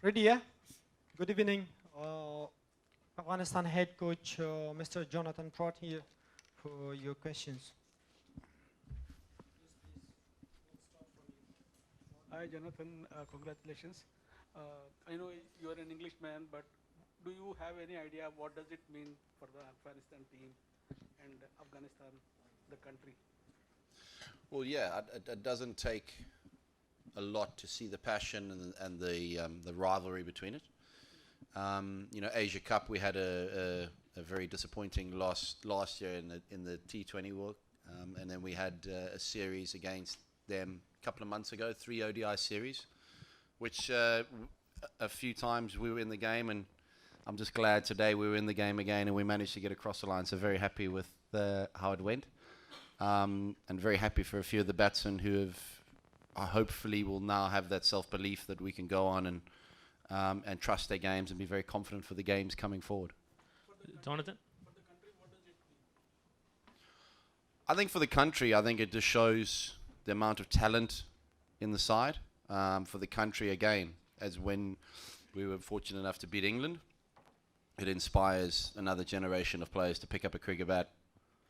Ready, yeah? Good evening. Afghanistan head coach Mr. Jonathan Trott here for your questions. Hi, Jonathan. Congratulations. I know you are an Englishman, but do you have any idea what does it mean for the Afghanistan team and Afghanistan, the country? Well, yeah, it doesn't take a lot to see the passion and the rivalry between it. Asia Cup, we had a very disappointing loss last year in the T20 World, and then we had a series against them a couple of months ago, 3 ODI series, which a few times we were in the game, and I'm just glad today we were in the game again and we managed to get across the line. So very happy with how it went, and very happy for a few of the batsmen who have hopefully will now have that self-belief that we can go on and trust their games and be very confident for the games coming forward. Jonathan? For the country, what does it mean? I think for the country, I think it just shows the amount of talent in the side. For the country, again, as when we were fortunate enough to beat England, it inspires another generation of players to pick up a cricket bat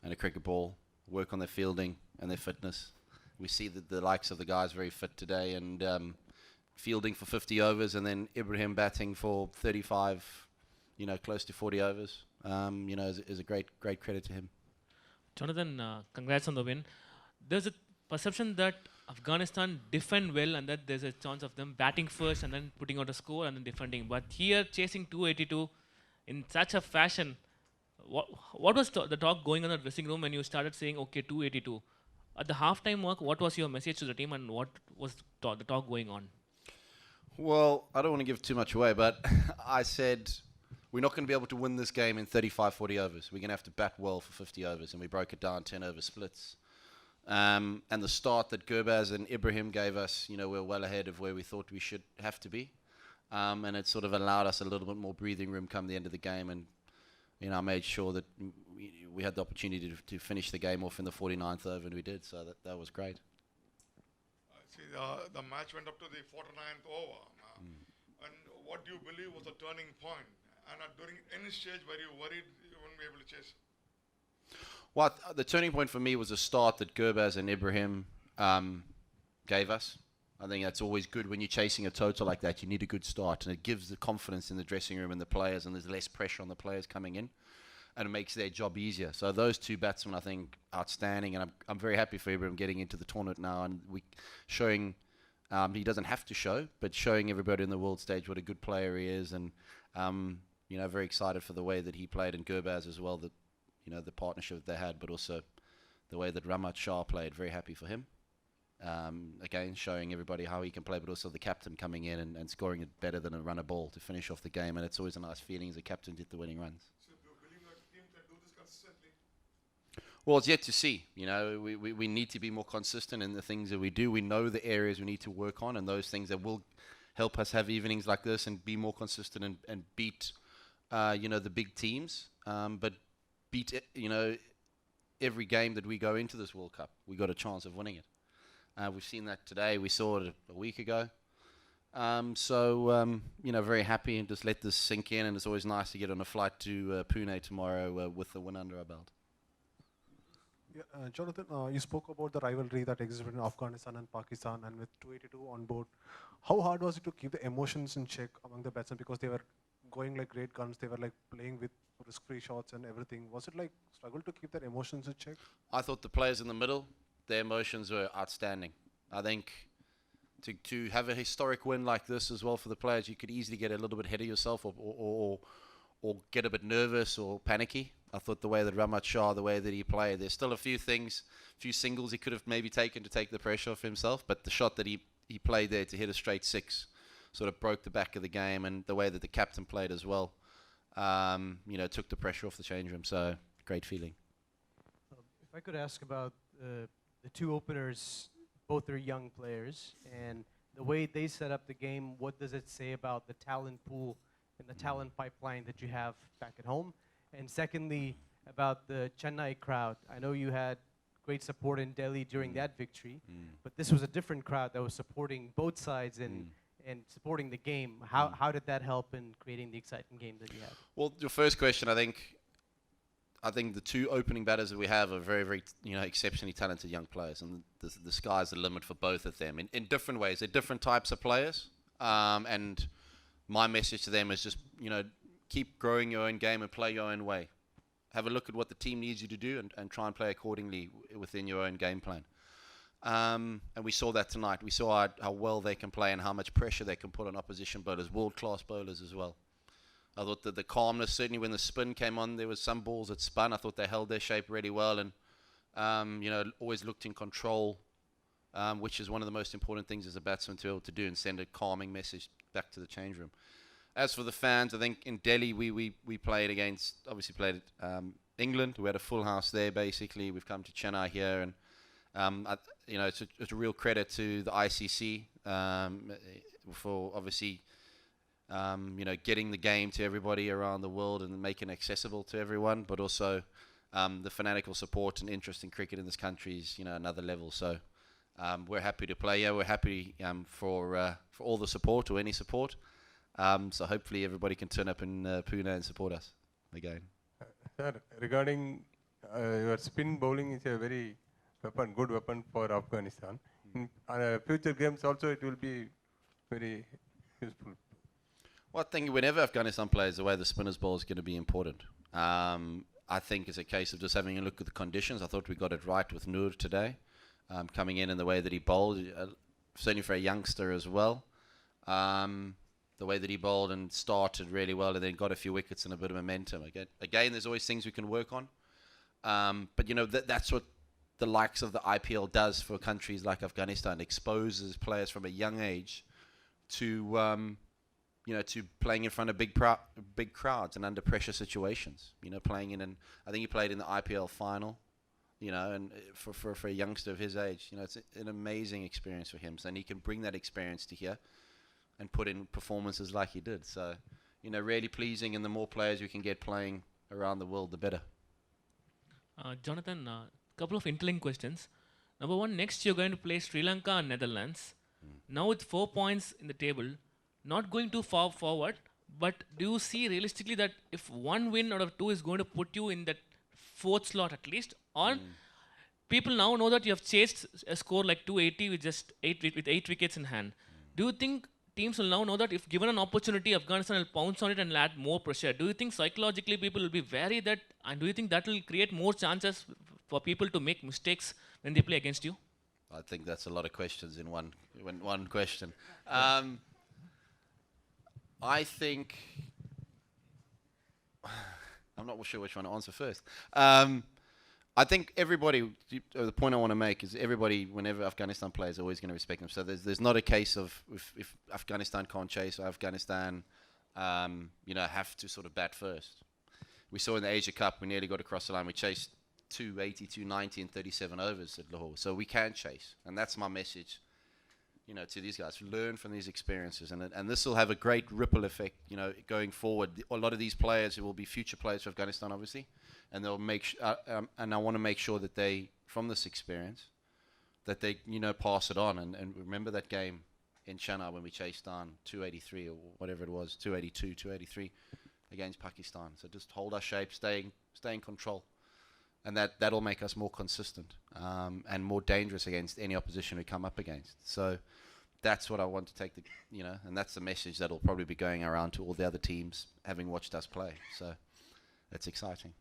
and a cricket ball, work on their fielding and their fitness. We see that the likes of the guys very fit today, and fielding for 50 overs, and then Ibrahim batting for 35, close to 40 overs, is a great credit to him. Jonathan, congrats on the win. There's a perception that Afghanistan defend well and that there's a chance of them batting first and then putting out a score and then defending. But here, chasing 282 in such a fashion, what was the talk going on in the dressing room when you started saying, okay, 282? At the halftime mark, what was your message to the team and what was the talk going on? Well, I don't want to give too much away, but I said we're not going to be able to win this game in 35, 40 overs. We're going to have to bat well for 50 overs, and we broke it down 10 over splits. And the start that Gurbaz and Ibrahim gave us, we're well ahead of where we thought we should have to be. And it sort of allowed us a little bit more breathing room come the end of the game, and I made sure that we had the opportunity to finish the game off in the 49th over, and we did, so that was great. See, the match went up to the 49th over. And what do you believe was the turning point? And during any stage where you worried you wouldn't be able to chase? Well, the turning point for me was the start that Gurbaz and Ibrahim gave us. I think that's always good when you're chasing a total like that. You need a good start, and it gives the confidence in the dressing room and the players, and there's less pressure on the players coming in, and it makes their job easier. So those two batsmen, I think, outstanding, and I'm very happy for Ibrahim getting into the tournament now, and we showing he doesn't have to show, but showing everybody in the world stage what a good player he is, and very excited for the way that he played, and Gurbaz as well, that the partnership that they had, but also the way that Ramat Shah played. Very happy for him. Again, showing everybody how he can play, but also the captain coming in and scoring it better than a run a ball to finish off the game, and it's always a nice feeling as a captain to hit the winning runs. So do you believe that the team can do this consistently? Well, it's yet to see. We need to be more consistent in the things that we do. We know the areas we need to work on, and those things that will help us have evenings like this and be more consistent and beat, the big teams. But beat, every game that we go into this World Cup, we got a chance of winning it. We've seen that today. We saw it a week ago. Very happy, and just let this sink in. And it's always nice to get on a flight to Pune tomorrow with the win under our belt. Yeah, Jonathan, you spoke about the rivalry that exists between Afghanistan and Pakistan, and with 282 on board, how hard was it to keep the emotions in check among the batsmen, because they were going like great guns, they were like playing with risk-free shots and everything? Was it like struggle to keep their emotions in check? I thought the players in the middle, their emotions were outstanding. I think to have a historic win like this as well for the players, you could easily get a little bit ahead of yourself or get a bit nervous or panicky. I thought the way that Ramat Shah, the way that he played, there's still a few singles he could have maybe taken to take the pressure off himself, but the shot that he played there to hit a straight six sort of broke the back of the game, and the way that the captain played as well, took the pressure off the change room. So great feeling. If I could ask about the two openers, both are young players, and the way they set up the game, what does it say about the talent pool and the talent pipeline that you have back at home? And secondly, about the Chennai crowd. I know you had great support in Delhi during that victory, but this was a different crowd that was supporting both sides and supporting the game. How did that help in creating the exciting game that you had? Well, your first question, I think the two opening batters that we have are very, very, exceptionally talented young players, and the sky's the limit for both of them in different ways. They're different types of players, and my message to them is just, keep growing your own game and play your own way. Have a look at what the team needs you to do and try and play accordingly within your own game plan. And we saw that tonight. We saw how well they can play and how much pressure they can put on opposition bowlers, world-class bowlers as well. I thought that the calmness, certainly when the spin came on, there was some balls that spun. I thought they held their shape really well and, always looked in control, which is one of the most important things as a batsman to be able to do and send a calming message back to the change room. As for the fans, I think in Delhi we played against, obviously played England. We had a full house there basically. We've come to Chennai here, and it's a real credit to the ICC for obviously getting the game to everybody around the world and making it accessible to everyone, but also the fanatical support and interest in cricket in this country is another level. So we're happy to play. Yeah, we're happy for all the support or any support. So hopefully everybody can turn up in Pune and support us again. Sir, regarding your spin bowling is a very good weapon for Afghanistan. In future games also it will be very useful. Well, I think whenever Afghanistan plays, the way the spinners bowl is going to be important. I think it's a case of just having a look at the conditions. I thought we got it right with Noor today, coming in the way that he bowled, certainly for a youngster as well. The way that he bowled and started really well and then got a few wickets and a bit of momentum. Again, there's always things we can work on. But that's what the likes of the IPL does for countries like Afghanistan. Exposes players from a young age to playing in front of big crowds and under pressure situations. Playing in I think he played in the IPL final. And for a youngster of his age, it's an amazing experience for him. So, and he can bring that experience to here and put in performances like he did. So, really pleasing, and the more players we can get playing around the world, the better. Jonathan, couple of interlinked questions. Number one, next you're going to play Sri Lanka and Netherlands. Now with 4 points in the table, not going too far forward, but do you see realistically that if one win out of two is going to put you in that fourth slot at least, or people now know that you have chased a score like 280 with just 8 wickets in hand? Do you think teams will now know that if given an opportunity, Afghanistan will pounce on it and add more pressure? Do you think psychologically people will be wary that, and do you think that will create more chances for people to make mistakes when they play against you? I think that's a lot of questions in one question. I think I'm not sure which one to answer first. I think everybody, the point I want to make is everybody, whenever Afghanistan plays, is always going to respect them. So there's not a case of if Afghanistan can't chase or Afghanistan, have to sort of bat first. We saw in the Asia Cup, we nearly got across the line. We chased 280, 290 in 37 overs at Lahore. So we can chase. And that's my message, to these guys. Learn from these experiences. And this will have a great ripple effect, going forward. A lot of these players will be future players for Afghanistan, obviously. And they'll and I want to make sure that they, from this experience, that they, pass it on. And remember that game in Chennai when we chased down 283 or whatever it was, 282, 283 against Pakistan. So just hold our shape, stay in control. And that'll make us more consistent and more dangerous against any opposition we come up against. So that's what I want to take, and that's the message that'll probably be going around to all the other teams having watched us play. So that's exciting.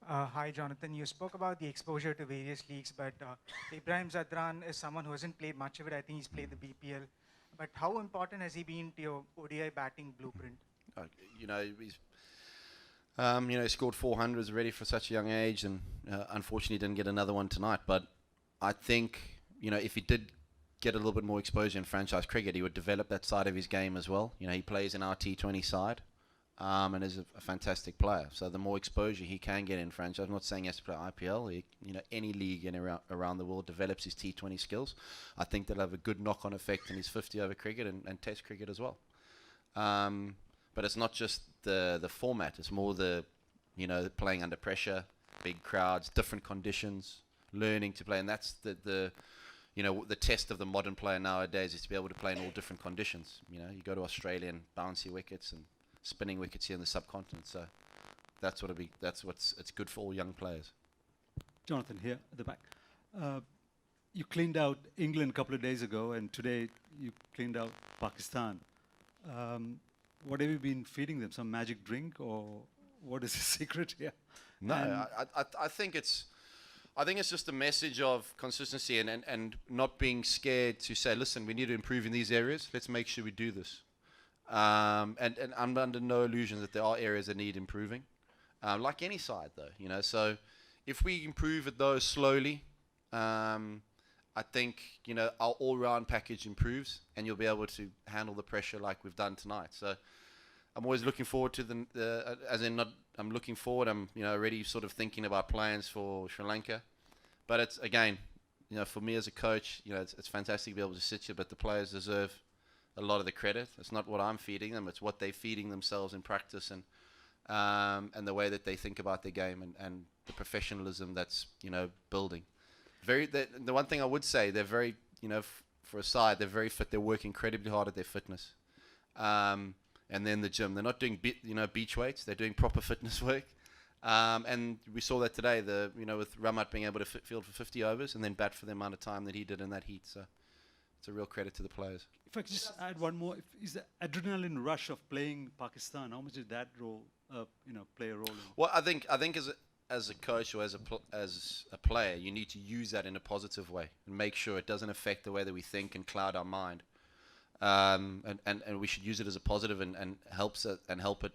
Hi, Jonathan. You spoke about the exposure to various leagues, but Ibrahim Zadran is someone who hasn't played much of it. I think he's played the BPL. But how important has he been to your ODI batting blueprint? He scored 400s already for such a young age, and unfortunately didn't get another one tonight. But I think, if he did get a little bit more exposure in franchise cricket, he would develop that side of his game as well. He plays in our T20 side. And is a fantastic player. So the more exposure he can get in franchise, I'm not saying he has to play IPL. Any league around the world develops his T20 skills. I think that'll have a good knock-on effect in his 50-over cricket and Test cricket as well. But it's not just the format. It's more the playing under pressure, big crowds, different conditions, learning to play, and that's the the test of the modern player nowadays is to be able to play in all different conditions. You go to Australia and bouncy wickets and spinning wickets here in the subcontinent. So that's it's good for all young players. Jonathan here at the back. You cleaned out England a couple of days ago, and today you cleaned out Pakistan. What have you been feeding them? Some magic drink, or what is the secret here? No, And I think it's just a message of consistency and not being scared to say, listen, we need to improve in these areas. Let's make sure we do this. And I'm under no illusion that there are areas that need improving, like any side, though. So if we improve at those slowly, I think our all-round package improves, and you'll be able to handle the pressure like we've done tonight. So I'm always looking forward to I'm looking forward. I'm already sort of thinking about plans for Sri Lanka, but it's again, for me as a coach, it's fantastic to be able to sit here, but the players deserve a lot of the credit. It's not what I'm feeding them; it's what they're feeding themselves in practice and the way that they think about their game and the professionalism that's building. The one thing I would say, they're very, for a side, they're very fit. They work incredibly hard at their fitness. And then the gym, they're not doing beach weights. They're doing proper fitness work. And we saw that today, with Ramat being able to field for 50 overs and then bat for the amount of time that he did in that heat. So it's a real credit to the players. if I could just add one more, is the adrenaline rush of playing Pakistan, how much did that play a role in? Well, I think as a coach or as a player, you need to use that in a positive way and make sure it doesn't affect the way that we think and cloud our mind. And we should use it as a positive and help it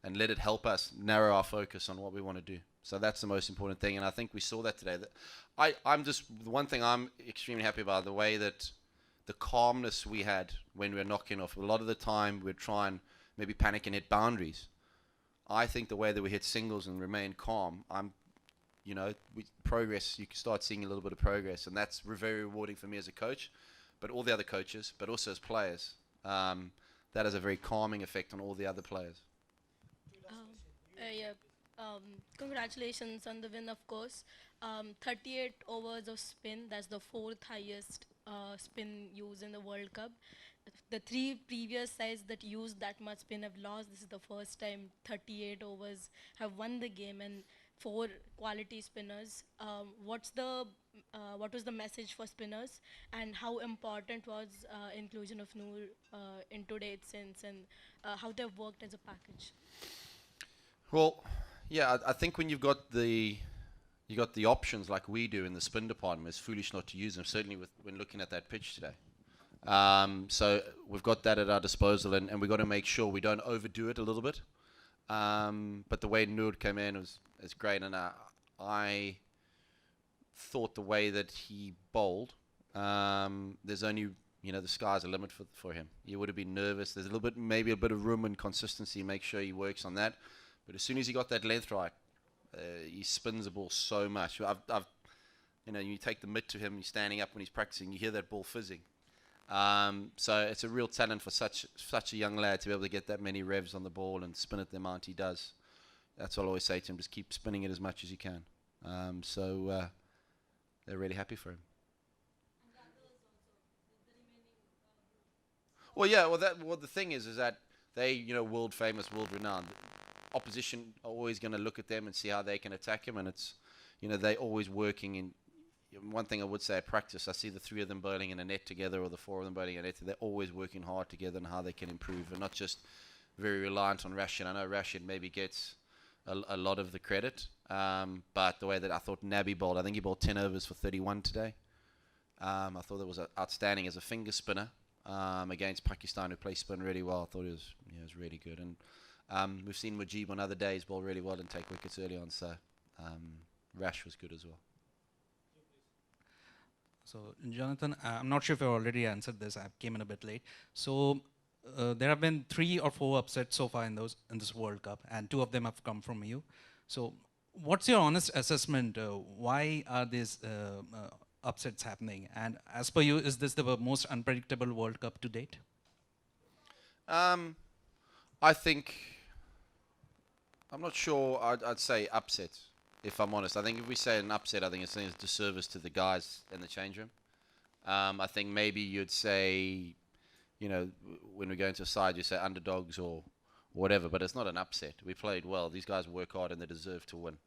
and let it help us narrow our focus on what we want to do. So that's the most important thing, and I think we saw that today. I'm just the one thing I'm extremely happy about, the way that the calmness we had when we were knocking off. A lot of the time we'd try and maybe panic and hit boundaries. I think the way that we hit singles and remain calm, progress. You can start seeing a little bit of progress, and that's very rewarding for me as a coach, but all the other coaches, but also as players. That has a very calming effect on all the other players. Congratulations on the win, of course. 38 overs of spin, that's the fourth highest spin used in the World Cup. The three previous sides that used that much spin have lost. This is the first time 38 overs have won the game, and 4 quality spinners. What was the message for spinners, and how important was inclusion of Noor in today's sense, and how they've worked as a package? Well, yeah, I think when you've got the options like we do in the spin department, it's foolish not to use them. Certainly when looking at that pitch today. So we've got that at our disposal, and we've got to make sure we don't overdo it a little bit. But the way Noor came in was great, and I thought the way that he bowled, there's only the sky's the limit for him. He would have been nervous. There's maybe a bit of room and consistency. Make sure he works on that. But as soon as he got that length right, he spins the ball so much. You take the mitt to him, he's standing up when he's practicing, you hear that ball fizzing. So it's a real talent for such a young lad to be able to get that many revs on the ball and spin it the amount he does. That's what I always say to him, just keep spinning it as much as you can. So they're really happy for him. Well, yeah. Well, the thing is that they, world famous, world renowned. Opposition are always going to look at them and see how they can attack him, and it's, they're always working in. One thing I would say at practice, I see the 3 of them bowling in a net together, or the 4 of them bowling in a net. They're always working hard together and how they can improve, and not just very reliant on Rashid. I know Rashid maybe gets a lot of the credit, but the way that I thought Nabi bowled, I think he bowled 10 overs for 31 today. I thought that was outstanding as a finger spinner against Pakistan, who plays spin really well. I thought it was really good, and we've seen Mujib on other days bowl really well and take wickets early on. So Rash was good as well. So, Jonathan, I'm not sure if I already answered this. I came in a bit late. So, there have been 3 or 4 upsets so far in this World Cup, and 2 of them have come from you. So, what's your honest assessment? Why are these upsets happening? And as per you, is this the most unpredictable World Cup to date? I think, I'm not sure I'd say upset, if I'm honest. I think if we say an upset, I think it's a disservice to the guys in the change room. I think maybe you'd say, you know, when we go into a side, you say underdogs or whatever, but it's not an upset. We played well. These guys work hard and they deserve to win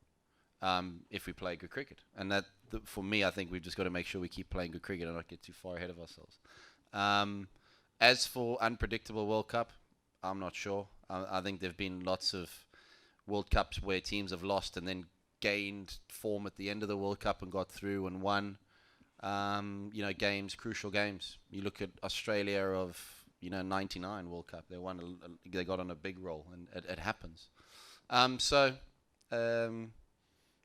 if we play good cricket. And that, for me, I think we've just got to make sure we keep playing good cricket and not get too far ahead of ourselves. As for unpredictable World Cup, I'm not sure. I think there have been lots of World Cups where teams have lost and then gained form at the end of the World Cup and got through and won. You know, games, crucial games. You look at Australia of, you know, '99 World Cup. They won. They got on a big roll, and it happens.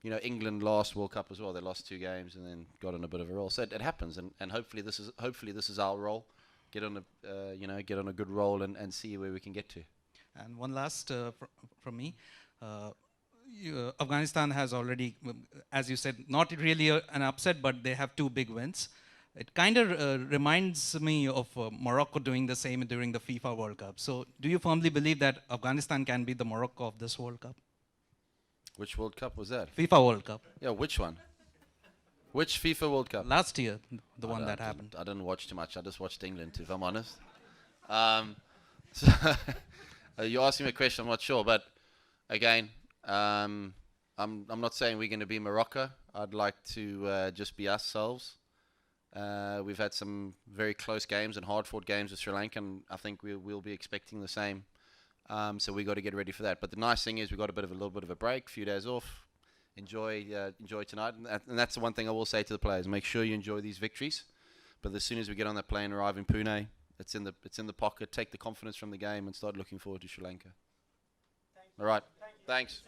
You know, England last World Cup as well. They lost 2 games and then got on a bit of a roll. So it happens, and hopefully this is our role. Get on a good roll and see where we can get to. And one last from me. Afghanistan has already, as you said, not really an upset, but they have 2 big wins. It kind of reminds me of Morocco doing the same during the FIFA World Cup. So do you firmly believe that Afghanistan can be the Morocco of this World Cup? Which World Cup was that? FIFA World Cup. Yeah, which one? Which FIFA World Cup? Last year, the one that happened. I didn't watch too much. I just watched England, if I'm honest. You asked me a question, I'm not sure. But again, I'm not saying we're going to be Morocco. I'd like to just be ourselves. We've had some very close games and hard-fought games with Sri Lanka, and I think we'll be expecting the same. So we got to get ready for that. But the nice thing is we got a little bit of a break, a few days off. Enjoy tonight, and that's the one thing I will say to the players: make sure you enjoy these victories. But as soon as we get on that plane, arrive in Pune, it's in the pocket. Take the confidence from the game and start looking forward to Sri Lanka. All right, thanks.